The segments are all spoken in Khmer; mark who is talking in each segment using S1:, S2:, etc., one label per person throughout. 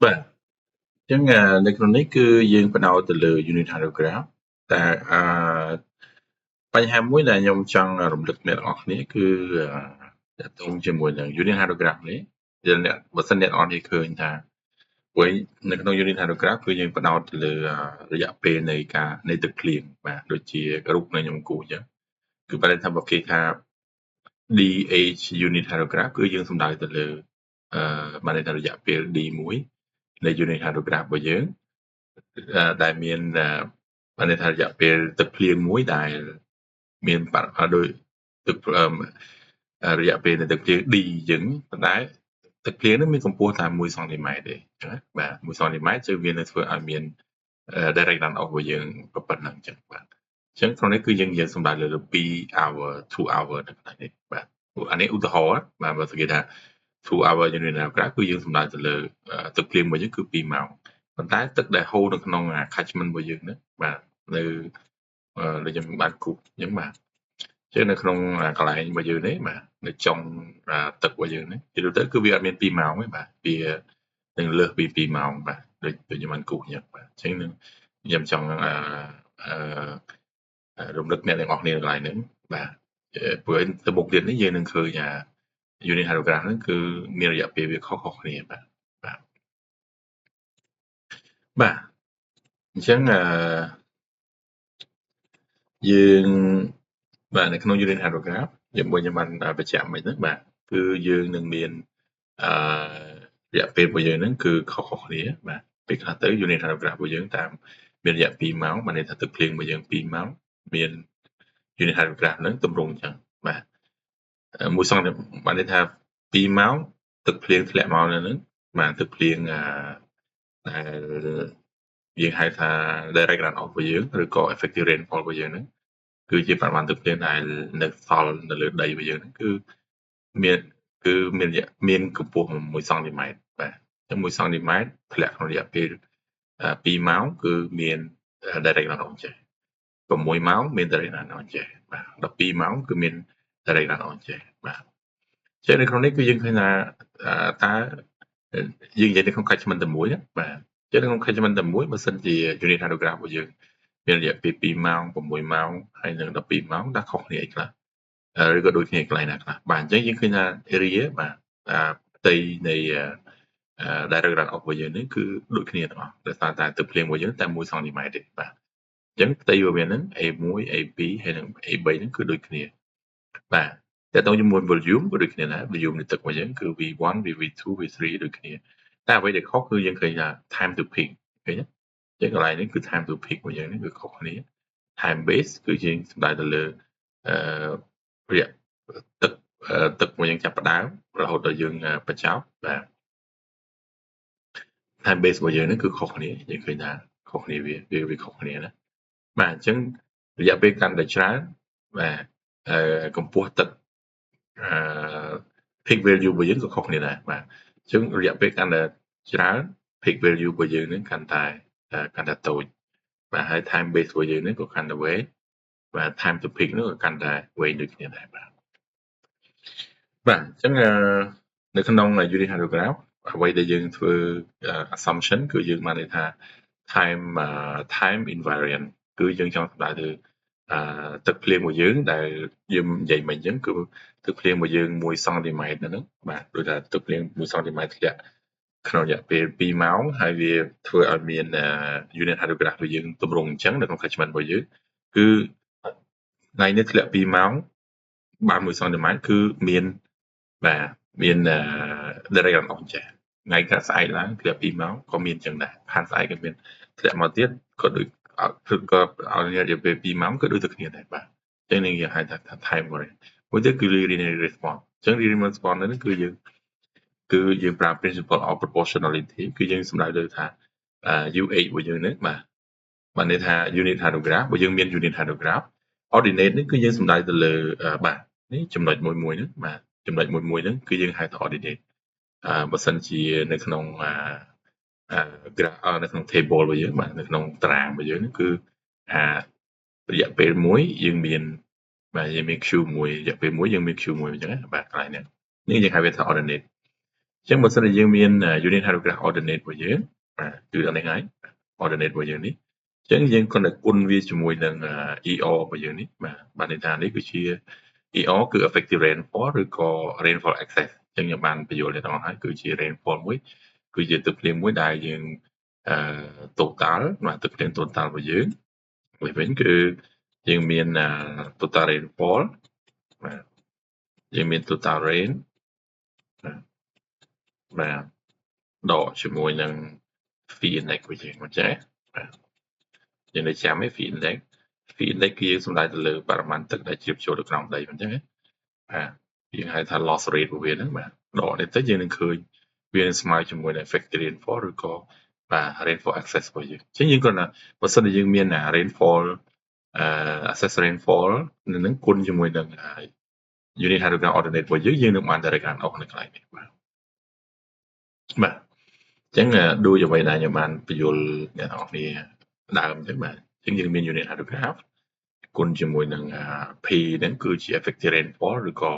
S1: បាទអញ្ចឹងនៅក្នុងនេះគឺយើងផ្ដោតទៅលើ unit hieroglyph តែបញ្ហាមួយដែលខ្ញុំចង់រំលឹកអ្នកទាំងអស់គ្នាគឺទាក់ទងជាមួយនឹង unit hieroglyph នេះអ្នកបើសិនអ្នកទាំងអស់គ្នាឃើញថាព្រោះនៅក្នុង unit hieroglyph គឺយើងផ្ដោតទៅលើរយៈពេលនៃទឹកភ្លៀងបាទដូចជារូបនៅខ្ញុំគូអញ្ចឹងគឺបើថាបើគេថា DH unit hieroglyph គឺយើងសំដៅទៅលើបានន័យថារយៈពេល D1 នៃ unit hieroglyph របស់យើងដែលមានបានន័យថារយៈពេលទឹកភ្លៀងមួយដែលមានដោយទឹករយៈពេលនៃទឹកភ្លៀង D អញ្ចឹងប៉ុន្តែទឹកភ្លៀងនោះមានកម្ពស់តែ1សង់ទីម៉ែត្រទេអញ្ចឹងបាទ1សង់ទីម៉ែត្រគឺវានឹងធ្វើឲ្យមាន direct runoff របស់យើងប៉ុណ្ណឹងអញ្ចឹងបាទអញ្ចឹងក្នុងនេះគឺយើងសំដៅលើ2 hour 2 hour នៅក្នុងនេះបាទអានេះឧទាហរណ៍បាទបើគេថា 2 hour unit hieroglyph គឺយើងសំដៅទៅលើទឹកភ្លៀងរបស់យើងគឺ2ម៉ោងប៉ុន្តែទឹកដែលហូរនៅក្នុង catchment របស់យើងហ្នឹងបាទនៅដូចខ្ញុំបានគូសអញ្ចឹងបាទចឹងនៅក្នុងកន្លែងរបស់យើងនេះបាទនៅចុងទឹករបស់យើងនេះជាទូទៅគឺវាអត់មាន2ម៉ោងទេបាទវានឹងលើសពី2ម៉ោងបាទដូចខ្ញុំបានគូសអញ្ចឹងបាទអញ្ចឹងខ្ញុំចង់រំលឹកអ្នកទាំងអស់គ្នាកន្លែងហ្នឹងបាទព្រោះទៅមុខទៀតនេះយើងនឹងឃើញunit hieroglyph ហ្នឹងគឺមានរយៈពេលវាខុសៗគ្នាបាទអញ្ចឹងយើងបាទនៅក្នុង unit hieroglyph ខ្ញុំបានបញ្ជាក់មិញហ្នឹងបាទគឺយើងនឹងមានរយៈពេលរបស់យើងហ្នឹងគឺខុសៗគ្នាបាទពេលខ្លះទៅ unit hieroglyph របស់យើងតាមមានរយៈ2ម៉ោងបានន័យថាទឹកភ្លៀងរបស់យើង2ម៉ោងមាន unit hieroglyph ហ្នឹងទម្រង់អញ្ចឹងបាទមួយសង់បានន័យថា2ម៉ោងទឹកភ្លៀងធ្លាក់មកនៅហ្នឹងបាទទឹកភ្លៀងដែលយើងហៅថា direct runoff របស់យើងឬក៏ effective rainfall របស់យើងហ្នឹងគឺជាបរិមាណទឹកភ្លៀងដែលនៅសល់នៅលើដីរបស់យើងហ្នឹងគឺមានកម្ពស់1សង់ទីម៉ែត្របាទអញ្ចឹង1សង់ទីម៉ែត្រធ្លាក់ក្នុងរយៈពេល2ម៉ោងគឺមាន direct runoff ចេះ6ម៉ោងមាន direct runoff ចេះបាទ12ម៉ោងគឺមាន direct runoff ចេះបាទចឹងនៅក្នុងនេះគឺយើងឃើញថាតើយើងនិយាយនៅក្នុង catchment តែមួយបាទចឹងនៅក្នុង catchment តែមួយបើសិនជា unit hieroglyph របស់យើងមានរយៈពេល2ម៉ោង6ម៉ោងហើយនឹង12ម៉ោងតើខុសគ្នាអីខ្លះឬក៏ដូចគ្នាកន្លែងណាខ្លះបាទអញ្ចឹងយើងឃើញថា area បាទផ្ទៃនៃ direct runoff របស់យើងនេះគឺដូចគ្នាទាំងអស់ដោយសារតែទឹកភ្លៀងរបស់យើងតែ1សង់ទីម៉ែត្រទេបាទអញ្ចឹងផ្ទៃរបស់វាហ្នឹង A1 A2 ហើយនិង A3 ហ្នឹងគឺដូចគ្នាបាទតែតើជាមួយ volume ក៏ដូចគ្នាដែរ volume នៃទឹករបស់យើងគឺ V1 V2 V3 ដូចគ្នាតែអ្វីដែលខុសគឺយើងឃើញថា time to peak ឃើញទេអញ្ចឹងកន្លែងនេះគឺ time to peak របស់យើងនេះគឺខុសគ្នា time base គឺយើងសំដៅទៅលើរយៈទឹករបស់យើងចាប់ផ្ដើមរហូតដល់យើងបញ្ចប់បាទ time base របស់យើងនេះគឺខុសគ្នាយើងឃើញថាខុសគ្នាវាខុសគ្នាណាបាទអញ្ចឹងរយៈពេលកាន់តែច្រើនបាទកម្ពស់ទឹកpeak value របស់យើងក៏ខុសគ្នាដែរបាទអញ្ចឹងរយៈពេលកាន់តែច្រើន peak value របស់យើងនឹងកាន់តែតូចបាទហើយ time base របស់យើងនឹងក៏កាន់តែវែងបាទ time to peak នោះក៏កាន់តែវែងដូចគ្នាដែរបាទអញ្ចឹងនៅក្នុង unit hieroglyph អ្វីដែលយើងធ្វើ assumption គឺយើងបានន័យថា time invariant គឺយើងចង់សម្ដៅទៅទឹកភ្លៀងរបស់យើងដែលយើងនិយាយមិញអញ្ចឹងគឺទឹកភ្លៀងរបស់យើង1សង់ទីម៉ែត្រហ្នឹងបាទដូចថាទឹកភ្លៀង1សង់ទីម៉ែត្រធ្លាក់ក្នុងរយៈពេល2ម៉ោងហើយវាធ្វើឲ្យមាន unit hieroglyph របស់យើងទម្រង់អញ្ចឹងនៅក្នុង catchment របស់យើងគឺថ្ងៃនេះធ្លាក់2ម៉ោងបាន1សង់ទីម៉ែត្រគឺមានdirect runoff ចេះថ្ងៃស្អែកឡើងធ្លាក់2ម៉ោងក៏មានអញ្ចឹងដែរខាងស្អែកក៏មានធ្លាក់មកទៀតក៏ដូចក៏ឲ្យរយៈពេល2ម៉ោងក៏ដូចទៅគ្នាដែរបាទអញ្ចឹងយើងហៅថា time variant មួយទៀតគឺ linear response អញ្ចឹង linear response នេះគឺយើងប្រើ principle of proportionality គឺយើងសំដៅទៅថា UH របស់យើងនេះបាទន័យថា unit hieroglyph បើយើងមាន unit hieroglyph ordinate នេះគឺយើងសំដៅទៅលើបាទនេះចំណុចមួយហ្នឹងបាទចំណុចមួយហ្នឹងគឺយើងហៅថា ordinate បើសិនជានៅក្នុងgraph នៅក្នុង table របស់យើងបាទនៅក្នុងតារាងរបស់យើងគឺរយៈពេល1យើងមានQ1 រយៈពេល1យើងមាន Q1 អញ្ចឹងណាបាទកន្លែងនេះយើងហៅវាថា ordinate ចឹងបើសិនជាយើងមាន unit hydrograph ordinate របស់យើងបាទគឺអានេះហើយ ordinate របស់យើងនេះចឹងយើងគ្រាន់តែគុណវាជាមួយនឹង ER របស់យើងនេះបាទន័យថានេះគឺជា ER គឺ effective rainfall ឬក៏ rainfall excess ចឹងខ្ញុំបានបញ្យល់ទាំងអស់ហើយគឺជា rainfall មួយគឺជាទឹកភ្លៀងមួយដែលយើងtotal បាទទឹកភ្លៀង total របស់យើងវិញគឺយើងមាន total rainfall បាទយើងមាន total rain បាទដកជាមួយនឹង fee index របស់យើងមិនចឹងបាទយើងនៅចាំឯ fee index គឺយើងសំដៅទៅលើបរិមាណទឹកដែលជ្រាបចូលទៅក្នុងដីមិនចឹងបាទយើងហៅថា loss rate របស់វាហ្នឹងបាទដកនេះទៅយើងនឹងឃើញវានឹងស្មើជាមួយនឹង effective rainfall ឬក៏បាទ rainfall excess របស់យើងអញ្ចឹងយើងគ្រាន់តែបើសិនជាយើងមាន rainfall excess rainfall នឹងគុណជាមួយនឹង unit hydrograph ordinate របស់យើងនឹងបាន direct runoff នៅកន្លែងនេះបាទអញ្ចឹងដូចអ្វីដែលខ្ញុំបានបញ្យល់អ្នកនរគ្នាដើមអញ្ចឹងបាទអញ្ចឹងយើងមាន unit hydrograph គុណជាមួយនឹង P ហ្នឹងគឺជា effective rainfall ឬក៏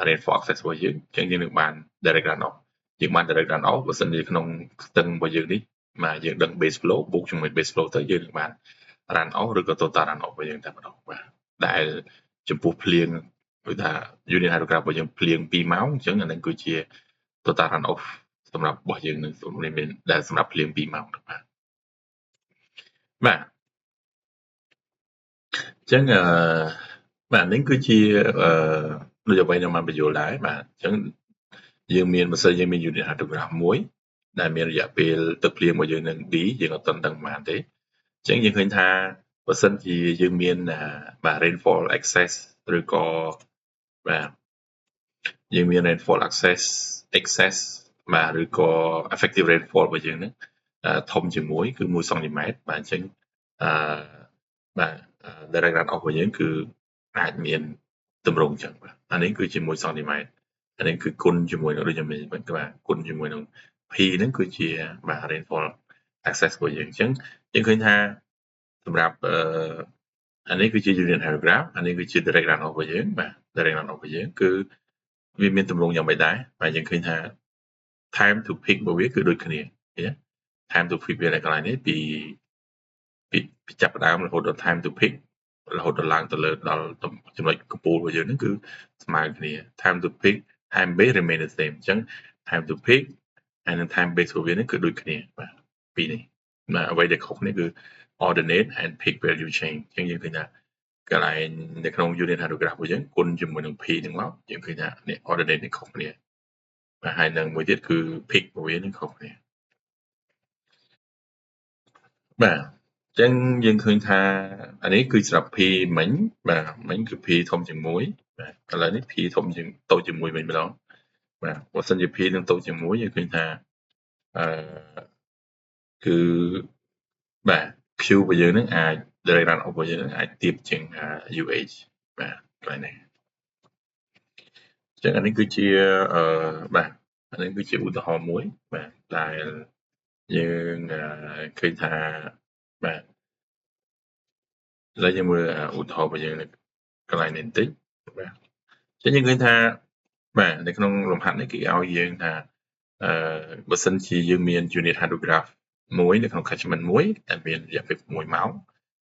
S1: rainfall excess របស់យើងអញ្ចឹងយើងនឹងបាន direct runoff យើងបាន direct runoff បើសិនជាក្នុងស្ទឹងរបស់យើងនេះបាទយើងដឹង base flow បូកជាមួយ base flow ទៅយើងនឹងបាន runoff ឬក៏ total runoff របស់យើងតែម្ដងបាទដែលចំពោះភ្លៀងដូចថា unit hydrograph របស់យើងភ្លៀង2ម៉ោងអញ្ចឹងអានឹងគឺជា total runoff សម្រាប់របស់យើងនឹងមានដែលសម្រាប់ភ្លៀង2ម៉ោងបាទអញ្ចឹងបាទនេះគឺជាដូចអ្វីខ្ញុំបានបញ្យល់ដែរបាទអញ្ចឹងយើងមានបើសិនយើងមាន unit hydrograph មួយដែលមានរយៈពេលទឹកភ្លៀងរបស់យើងនឹង D យើងអត់ទាន់ដឹងប៉ុន្មានទេអញ្ចឹងយើងឃើញថាបើសិនជាយើងមានបាទ rainfall excess ឬក៏បាទយើងមាន rainfall excess បាទឬក៏ effective rainfall របស់យើងហ្នឹងធំជាមួយគឺ1សង់ទីម៉ែត្របាទអញ្ចឹងបាទ direct runoff របស់យើងគឺអាចមានទម្រង់ចឹងបាទអានេះគឺជា1សង់ទីម៉ែត្រអានេះគឺគុណជាមួយនឹងដូចខ្ញុំនិយាយបាទគុណជាមួយនឹង P ហ្នឹងគឺជាបាទ rainfall excess របស់យើងអញ្ចឹងយើងឃើញថាសម្រាប់អានេះគឺជា unit hydrograph អានេះគឺជា direct runoff របស់យើងបាទ direct runoff របស់យើងគឺវាមានទម្រង់យ៉ាងម៉េចដែរបាទយើងឃើញថា time to peak របស់វាគឺដូចគ្នាឃើញទេ time to peak វានៅកន្លែងនេះពីចាប់ផ្ដើមរហូតដល់ time to peak រហូតដល់ឡើងទៅលើដល់ចំណុចកំពូលរបស់យើងហ្នឹងគឺស្មើគ្នា time to peak time base remain the same អញ្ចឹង time to peak ហើយនិង time base របស់វាហ្នឹងគឺដូចគ្នាបាទពីរនេះបាទអ្វីដែលខុសគ្នាគឺ ordinate and peak value change អញ្ចឹងយើងឃើញថាកន្លែងនៅក្នុង unit hydrograph របស់យើងគុណជាមួយនឹង P ហ្នឹងមកយើងឃើញថានេះ ordinate នេះខុសគ្នាបាទហើយនឹងមួយទៀតគឺ peak របស់វានឹងខុសគ្នាបាទអញ្ចឹងយើងឃើញថាអានេះគឺសម្រាប់ P មិញបាទមិញគឺ P ធំជាង1បាទឥឡូវនេះ P ធំជាងតូចជាង1វិញម្ដងបាទបើសិនជា P នឹងតូចជាង1យើងឃើញថាគឺបាទ Q របស់យើងនឹងអាច direct runoff របស់យើងនឹងអាចទាបជាង UH បាទកន្លែងនេះអញ្ចឹងអានេះគឺជាបាទអានេះគឺជាឧទាហរណ៍មួយបាទដែលយើងឃើញថាបាទឥឡូវយើងមើលឧទាហរណ៍របស់យើងនៅកន្លែងនេះបន្តិចបាទអញ្ចឹងយើងឃើញថាបាទនៅក្នុងលំហាត់នេះគេឲ្យយើងថាបើសិនជាយើងមាន unit hydrograph មួយនៅក្នុង catchment មួយដែលមានរយៈពេល6ម៉ោង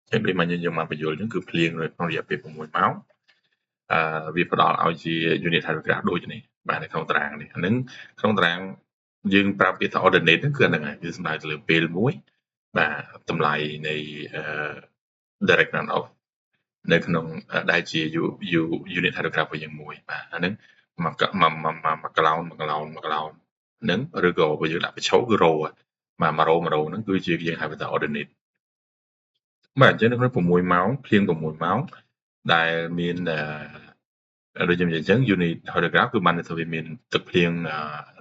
S1: អញ្ចឹងដូចមកយើងបានបញ្យល់អញ្ចឹងគឺភ្លៀងនៅក្នុងរយៈពេល6ម៉ោងវាផ្ដល់ឲ្យជា unit hydrograph ដូចនេះបាទនៅក្នុងតារាងនេះអានឹងក្នុងតារាងយើងប្រើពាក្យថា ordinate ហ្នឹងគឺហ្នឹងហើយវាសំដៅទៅលើពេលមួយបាទតម្លៃនៃ direct runoff នៅក្នុងដែលជា unit hydrograph របស់យើងមួយបាទអាហ្នឹងមកកឡោនហ្នឹងឬក៏បើយើងដាក់ប្រឈោគឺ row បាទ1 row ហ្នឹងគឺជាយើងហៅថា ordinate បាទអញ្ចឹងនៅក្នុង6ម៉ោងភ្លៀង6ម៉ោងដែលមានដូចខ្ញុំនិយាយអញ្ចឹង unit hydrograph គឺបានទៅវាមានទឹកភ្លៀង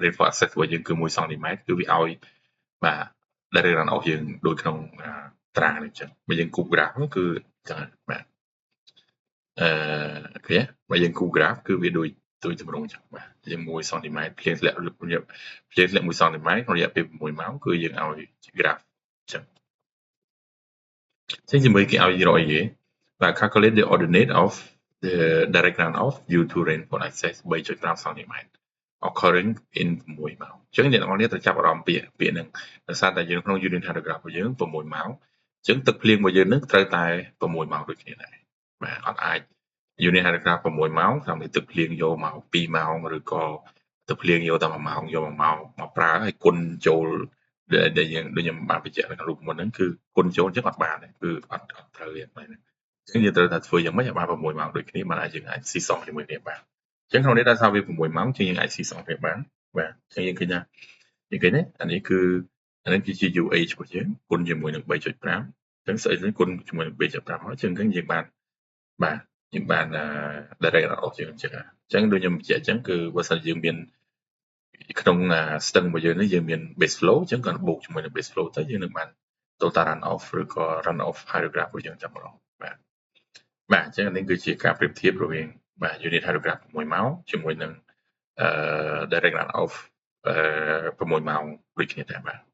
S1: rainfall excess របស់យើងគឺ1សង់ទីម៉ែត្រគឺវាឲ្យបាទ direct runoff យើងដូចក្នុងតារាងនេះអញ្ចឹងបើយើងគូ graph គឺអញ្ចឹងបាទឃើញបើយើងគូ graph គឺវាដូចទម្រង់អញ្ចឹងបាទយើង1សង់ទីម៉ែត្រភ្លៀងធ្លាក់1សង់ទីម៉ែត្រក្នុងរយៈពេល6ម៉ោងគឺយើងឲ្យ graph អញ្ចឹងជាមួយគេឲ្យរកអីគេបាទ calculate the ordinate of the direct runoff due to rainfall excess 3.5 សង់ទីម៉ែត្រ occurring in 6 ម៉ោងអញ្ចឹងអ្នកនរគ្នាត្រូវចាប់អារម្មណ៍ពាក្យហ្នឹងដោយសារតែយើងក្នុង unit paragraph របស់យើង6ម៉ោងអញ្ចឹងទឹកភ្លៀងរបស់យើងនឹងត្រូវតែ6ម៉ោងដូចគ្នាដែរបាទអត់អាច unit paragraph 6ម៉ោងតាមទឹកភ្លៀងយកមក2ម៉ោងឬក៏ទឹកភ្លៀងយកតែ1ម៉ោងយក1ម៉ោងមកប្រើឲ្យគុណចូលដែលយើងដូចខ្ញុំបានបញ្ជាក់នៅក្នុងរូបមុនហ្នឹងគឺគុណចូលអញ្ចឹងអត់បានទេគឺអត់ត្រូវទេបាទអញ្ចឹងយើងត្រូវតែធ្វើយ៉ាងម៉េចឲ្យបាន6ម៉ោងដូចគ្នាបានឲ្យយើងអាចស៊ីសងជាមួយគ្នាបានអញ្ចឹងក្នុងនេះដោយសារវា6ម៉ោងជាងយើងអាចស៊ីសងគ្នាបានបាទអញ្ចឹងយើងឃើញថាអានេះគឺជា UH របស់យើងគុណជាមួយនឹង 3.5 អញ្ចឹងស្អីគុណជាមួយនឹង 3.5 មកអញ្ចឹងយើងបានdirect runoff ជាងអញ្ចឹងដូចខ្ញុំបញ្ជាក់អញ្ចឹងគឺបើសិនយើងមានក្នុងស្ទឹងរបស់យើងនេះយើងមាន base flow អញ្ចឹងគាត់បូកជាមួយនឹង base flow ទៅយើងនឹងបាន total runoff ឬក៏ runoff hydrograph របស់យើងចាប់ម្ដងបាទអញ្ចឹងនេះគឺជាការប្រៀបធៀបរវាងunit hydrograph 6ម៉ោងជាមួយនឹងdirect runoff 6ម៉ោងដូចគ្នាដែរបាទ